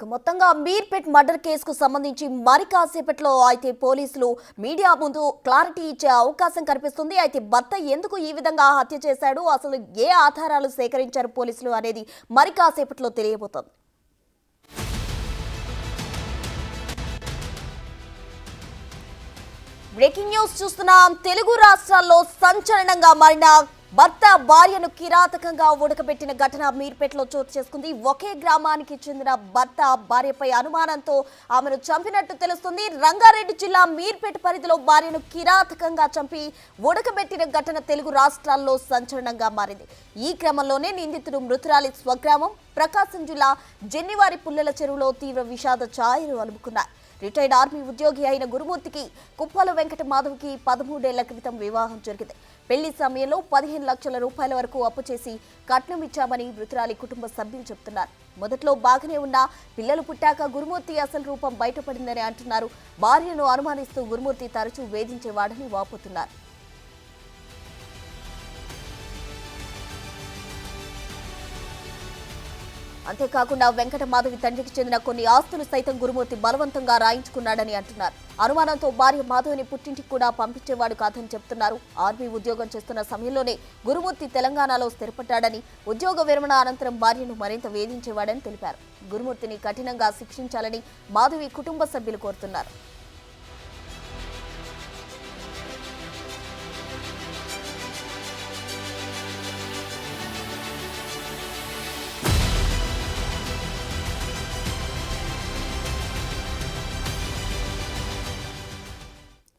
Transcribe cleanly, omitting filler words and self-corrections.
మొత్తంగా మీర్పేట్ మర్డర్ కేసుకు సంబంధించి మరి కాసేపట్లో అయితే పోలీసులు మీడియా ముందు క్లారిటీ ఇచ్చే అవకాశం కనిపిస్తుంది. అయితే భర్త ఎందుకు ఈ విధంగా హత్య చేశాడు, అసలు ఏ ఆధారాలు సేకరించారు పోలీసులు అనేది మరి కాసేపట్లో తెలియబోతోంది. బ్రేకింగ్ న్యూస్ చూస్తున్నాం. తెలుగు రాష్ట్రాల్లో సంచలనంగా మారిన భర్త భార్యను కిరాతకంగా ఉడకబెట్టిన ఘటన మీర్పేటలో చోటు చేసుకుంది. ఒకే గ్రామానికి చెందిన భర్త భార్యపై అనుమానంతో ఆమెను చంపినట్టు తెలుస్తుంది. రంగారెడ్డి జిల్లా మీర్పేట పరిధిలో భార్యను కిరాతకంగా చంపి ఉడకబెట్టిన ఘటన తెలుగు రాష్ట్రాల్లో సంచలనంగా మారింది. ఈ క్రమంలోనే నిందితుడు మృతురాలి స్వగ్రామం ప్రకాశం జిల్లా జెన్నివారి పుల్లెల చెరువులో తీవ్ర విషాద ఛాయలు అలుముకున్నాయి. రిటైర్డ్ ఆర్మీ ఉద్యోగి అయిన గురుమూర్తికి కుప్పల వెంకట మాధవ్కి 13 ఏళ్ల క్రితం వివాహం జరిగింది. పెళ్లి సమయంలో 15 లక్షల రూపాయల వరకు అప్పు చేసి కట్నం ఇచ్చామని మృతురాలి కుటుంబ సభ్యులు చెబుతున్నారు. మొదట్లో బాగానే ఉన్న పిల్లలు పుట్టాక గురుమూర్తి అసలు రూపం బయటపడిందని అంటున్నారు. భార్యను అనుమానిస్తూ గురుమూర్తి తరచూ వేధించేవాడని వాపోతున్నారు. అంతేకాకుండా వెంకట మాధవి తండ్రికి చెందిన కొన్ని ఆస్తులు సైతం గురుమూర్తి బలవంతంగా రాయించుకున్నాడని అంటున్నారు. అనుమానంతో భార్య మాధవిని పుట్టింటికి కూడా పంపించేవాడు కాదని చెప్తున్నారు. ఆర్మీ ఉద్యోగం చేస్తున్న సమయంలోనే గురుమూర్తి తెలంగాణలో స్థిరపడ్డాడని, ఉద్యోగ విరమణ అనంతరం భార్యను మరింత వేధించేవాడని తెలిపారు. గురుమూర్తిని కఠినంగా శిక్షించాలని మాధవి కుటుంబ సభ్యులు కోరుతున్నారు.